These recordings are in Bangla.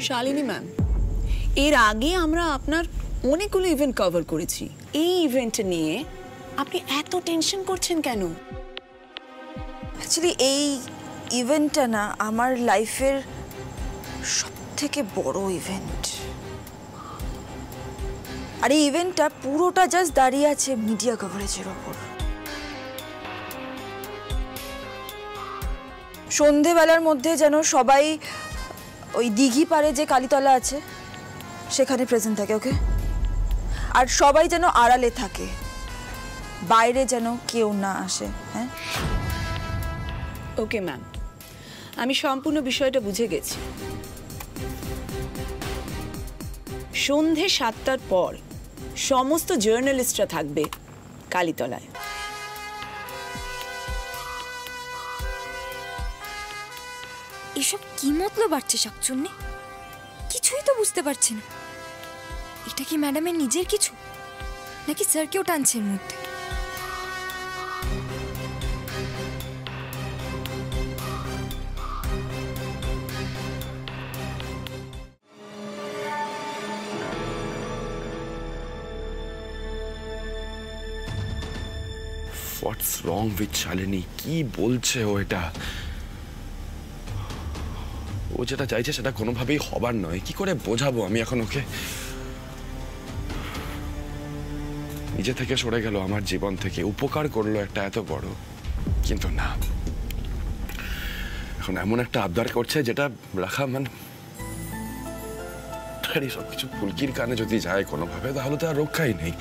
শালিনী ম্যাম, এর আগে আমরা আপনার অনেকগুলো ইভেন্ট কভার করেছি। এই ইভেন্ট নিয়ে আপনি এত টেনশন করছেন কেন? অ্যাকচুয়ালি এই ইভেন্টটা না আমার লাইফের সবথেকে বড় ইভেন্ট। আর এই ইভেন্টটা পুরোটা জাস্ট দাঁড়িয়ে আছে মিডিয়া কভারেজের ওপর। সন্ধেবেলার মধ্যে যেন সবাই ওই দিঘি পাড়ে যে কালীতলা আছে সেখানে প্রেজেন্ট থাকে, ওকে? আর সবাই যেন আড়ালে থাকে, বাইরে যেন কেউ না আসে। হ্যাঁ, ওকে ম্যাম, আমি সম্পূর্ণ বিষয়টা বুঝে গেছি। সন্ধে 7টার পর সমস্ত জার্নালিস্টরা থাকবে কালীতলায়। এসব কি মতলব বাড়ছে শাকচুন্নি? কিছুই তো বুঝতে পারছি না। এটা কি ম্যাডামের নিজের কিছু, নাকি স্যার কেউ টানছে এর মধ্যে? হোয়াটস রং উইথ শালিনী? কি বলছে ও? এটা ও যেটা চাইছে সেটা কোনোভাবেই হবার নয়। কি করে বোঝাবো আমি এখন ওকে? নিজে থেকে সরে গেল আমার জীবন থেকে, উপকার করলো একটা এত বড়, কিন্তু না, এখন এমন একটা আবদার করছে যেটা রাখা মানে সবকিছু ফুলকির কানে যদি যায় কোনোভাবে, তাহলে তো আর রক্ষাই নেই।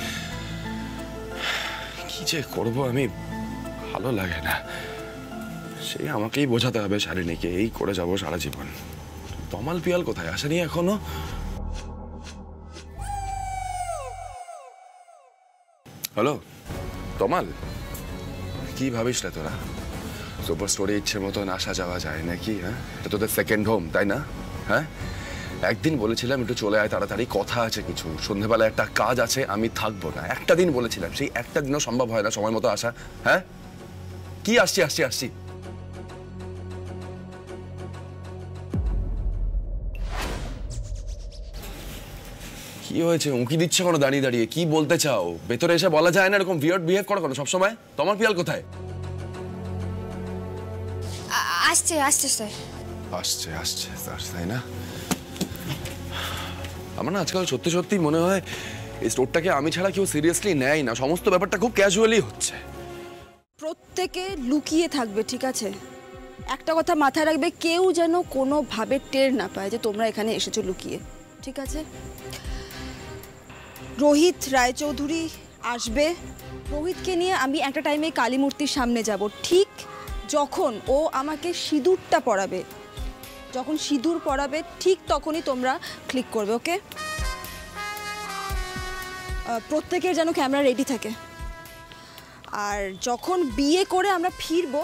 কি যে করবো আমি, ভালো লাগে না। সেই আমাকেই বোঝাতে হবে শালিনীকে, এই করে যাবো সারা জীবন। তমাল পিয়াল কোথায়? আসেনি এখনো? হ্যালো তমাল, কি ভাবিস রে তোরা? সুপার স্টোরে ইচ্ছে মতন আসা যাওয়া যায় নাকি? হ্যাঁ, এটা তোদের সেকেন্ড হোম, তাই না? হ্যাঁ, একদিন বলেছিলাম একটু চলে আয় তাড়াতাড়ি, কথা আছে কিছু, সন্ধ্যেবেলা একটা কাজ আছে, আমি থাকবো না। একটা দিন বলেছিলাম, সেই একটা দিনও সম্ভব হয় না সময় মতো আসা। হ্যাঁ, কি আসছি আসছি আসছি কি হয়েছে? উঁকি দিচ্ছে কোনো দাঁড়িয়ে দাঁড়িয়ে? কি বলতে চাও? ভেতরে এসে বলা যায় না এরকম উইয়ার্ড বিহেভ করো কেন সবসময়? তোমার পিয়াল কোথায়? আসছে আসছে স্যার। আসছে আসছে স্যার, তাই না? আমার না আজকাল সত্যি সত্যি মনে হয় এই স্টোরটাকে আমি ছাড়া কেউ সিরিয়াসলি নেয় না। সমস্ত ব্যাপারটা খুব ক্যাজুয়ালি হচ্ছে। প্রত্যেকে লুকিয়ে থাকবে, ঠিক আছে? একটা কথা মাথায় রাখবে, কেউ যেন কোনোভাবে টের না পায় যে তোমরা এখানে এসেছো লুকিয়ে, ঠিক আছে? রোহিত রায়চৌধুরী আসবে। রোহিতকে নিয়ে আমি একটা টাইমে কালী মূর্তির সামনে যাব। ঠিক যখন ও আমাকে সিঁদুরটা পরাবে, যখন সিঁদুর পরাবে ঠিক তখনই তোমরা ক্লিক করবে, ওকে? প্রত্যেকের যেন ক্যামেরা রেডি থাকে। আর যখন বিয়ে করে আমরা ফিরবো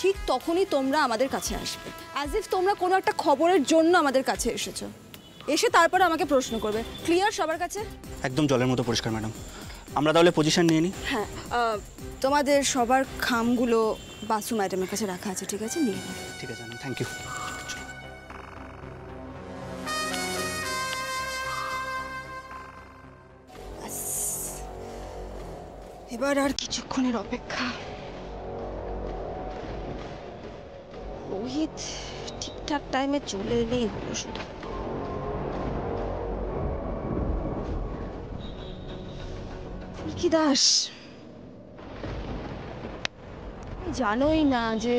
ঠিক তখনই তোমরা আমাদের কাছে আসবে, অ্যাজ ইফ তোমরা কোনো একটা খবরের জন্য আমাদের কাছে এসেছো। এসে তারপরে আমাকে প্রশ্ন করবে। ক্লিয়ার সবার কাছে? একদম জলের মতো পরিষ্কার ম্যাডাম। আমরা তাহলে পজিশন নিয়ে নিই। হ্যাঁ, তোমাদের সবার খামগুলো বাসু ম্যাডামের কাছে রাখা আছে, ঠিক আছে? নিয়ে নাও। ঠিক আছে ম্যাডাম, থ্যাংক ইউ। এবার আর কিছুক্ষণের অপেক্ষা। রোহিত ঠিকঠাক টাইমে চলে এলেই হলো শুধু। ফুলকি দাস, জানোই না যে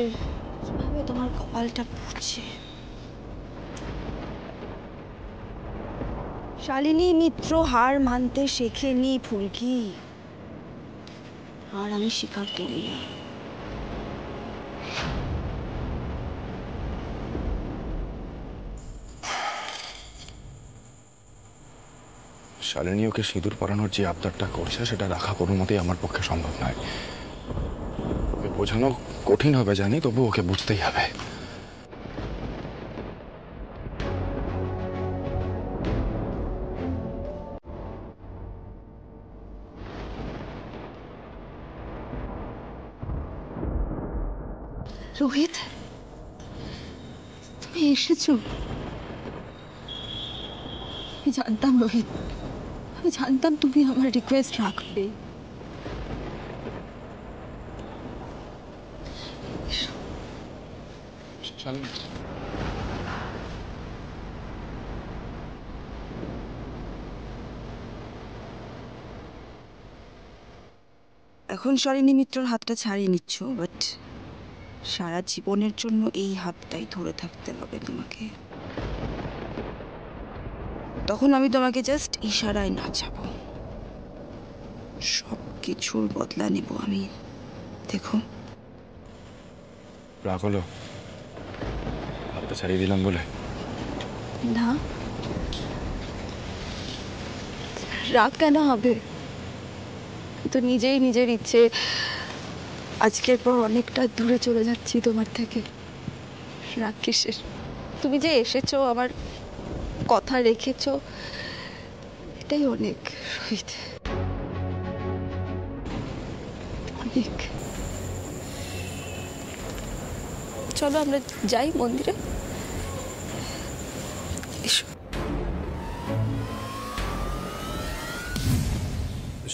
কিভাবে তোমার কপালটা পুড়ছে। শালিনী মিত্র হার মানতে শেখেনি ফুলকি, আর আমি স্বীকার করি না। শালিনী ওকে সিঁদুর পরানোর যে আবদারটা করছে সেটা রাখা কোনো মতেই আমার পক্ষে সম্ভব নয়। ওকে বোঝানো কঠিন হবে জানি, তবু ওকে বুঝতেই হবে। রোহিত, তুমি এসেছো? আমি জানতাম রোহিত, আমি জানতাম তুমি আমার রিকোয়েস্ট রাখবে। এখন শালিনী মিত্রর হাতটা ছাড়িয়ে নিচ্ছ, বাট সারা জীবনের জন্য এই হাতটাই ধরে থাকতে হবে তোমাকে। তখন আমি তোমাকে জাস্ট ইশারায় নাচাবো, সব কিছুর বদলা নেব আমি। দেখো, রাগ হলো হাতটা ছাড়িয়ে দিলাম বলে? না, রাগ কেন হবে? তো নিজেই নিজের ইচ্ছে আজকের পর অনেকটা দূরে চলে যাচ্ছি তোমার থেকে। রাগ কিসের? তুমি যে এসেছো, আমার কথা রেখেছো, এটাই অনেক রোহিত, অনেক। চলো আমরা যাই মন্দিরে। এসো।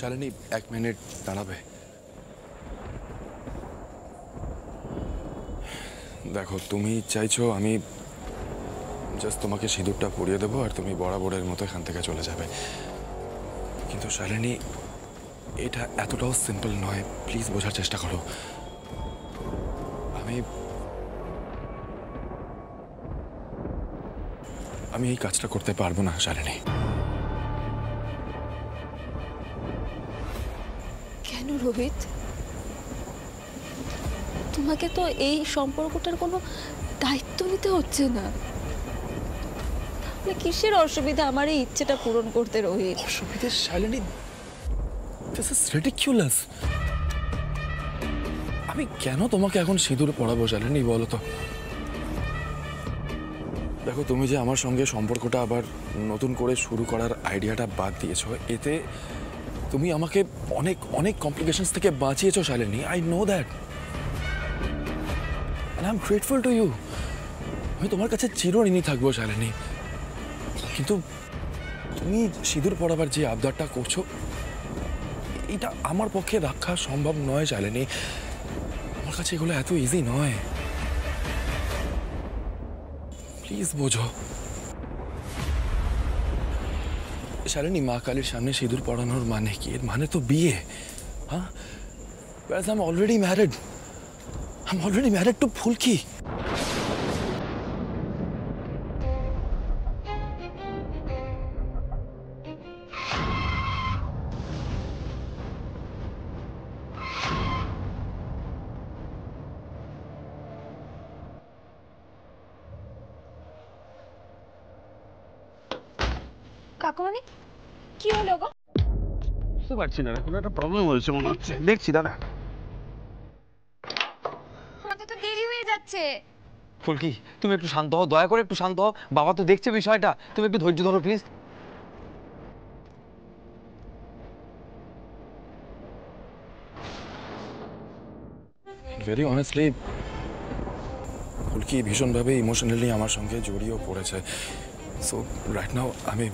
শালিনী 1 মিনিট দাঁড়াবে? দেখো, তুমি চাইছো আমি জাস্ট তোমাকে সিঁদুরটা পরিয়ে দেবো আর তুমি বরাবরের মতো এখান থেকে চলে যাবে, কিন্তু শালিনী এটা এতটাও সিম্পল নয়। প্লিজ বোঝার চেষ্টা করো। আমি এই কাজটা করতে পারবো না শালিনী। কেন রোহিত? তোমাকে তো এই সম্পর্কটার কোনো দায়িত্ব নিতে হচ্ছে না। কিসের অসুবিধা আমার এই ইচ্ছেটা পূরণ করতে রোহিত? অসুবিধা শালিনী, দিস ইজ রিডিকুলাস। আমি কেন তোমাকে এখন সিঁদুর পরাবো শালিনী, বলো তো? দেখো, তুমি যে আমার সঙ্গে সম্পর্কটা আবার নতুন করে শুরু করার আইডিয়াটা বাদ দিয়েছো, এতে তুমি আমাকে অনেক অনেক কমপ্লিকেশনস থেকে বাঁচিয়েছো Shalini. I know that, and I'm grateful to you. আমি তোমার কাছে চিরঋণী থাকবো শালিনী, কিন্তু তুমি সিঁদুর পরাবার যে আবদারটা করছো, এটা আমার পক্ষে রাখা সম্ভব নয় শালিনী। আমার কাছে এগুলো এত ইজি নয়। প্লিজ বোঝো শালিনী। মা কালীর সামনে সিঁদুর পরানোর মানে কি? এর মানে তো বিয়ে। হ্যাঁ, I'm already married. I'm already married to ফুলকি। কাকুমণি, কি হলো গো? বুঝতে পারছি না, কোনো একটা প্রবলেম হয়েছে মনে হচ্ছে। দেখছি দাদা। আমাদের তো দেরি হয়ে যাচ্ছে। ফুলকি, তুমি একটু শান্ত হও, দয়া করে একটু শান্ত হও। বাবা তো দেখছে বিষয়টা, তুমি একটু ধৈর্য ধরো প্লিজ। ভেরি অনেস্টলি, ফুলকি ভীষণভাবে ইমোশনালি আমার সঙ্গে জড়িয়েও পড়েছে। সো রাইট নাও আমি।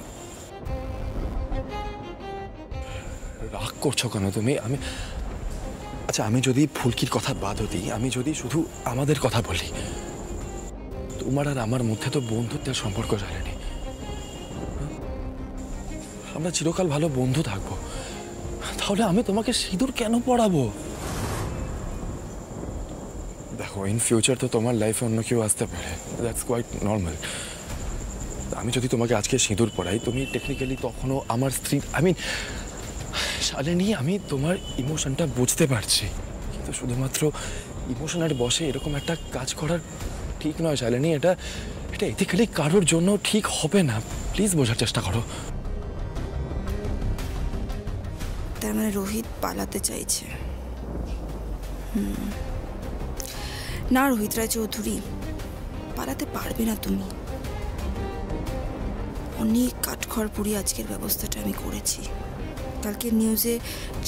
রাগ করছো কেন তুমি? আচ্ছা, আমি যদি ফুলকির কথা বাদও দিই, আমি যদি শুধু আমাদের কথা বলি, তোমার আর আমার মধ্যে তো বন্ধুত্বের সম্পর্ক জানেনি। আমরা চিরকাল ভালো বন্ধু থাকবো, তাহলে আমি তোমাকে সিঁদুর কেন পরাবো? দেখো, ইন ফিউচার তো তোমার লাইফে অন্য কেউ আসতে পারে, দ্যাটস কোয়াইট নর্মাল। আমি যদি তোমাকে আজকে সিঁদুর পরাই, তুমি টেকনিক্যালি তখনও আমার স্ত্রী। শালিনী, আমি তোমার ইমোশনটা বুঝতে পারছি, কিন্তু শুধুমাত্র ইমোশনের বশে এরকম একটা কাজ করার ঠিক নয় শালিনী। এটা এথিক্যালি কারোর জন্য ঠিক হবে না। প্লিজ বোঝার চেষ্টা করো। তার মানে রোহিত পালাতে চাইছে? না রোহিত রায়চৌধুরী, পালাতে পারবে না তুমি। অনেক কাঠখড় পুড়িয়ে আজকের ব্যবস্থাটা আমি করেছি। কালকে নিউজে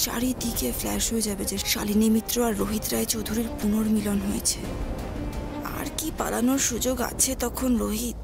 চারিদিকে ফ্ল্যাশ হয়ে যাবে যে শালিনী মিত্র আর রোহিত রায়চৌধুরীর পুনর্মিলন হয়েছে। আর কি পালানোর সুযোগ আছে তখন রোহিত?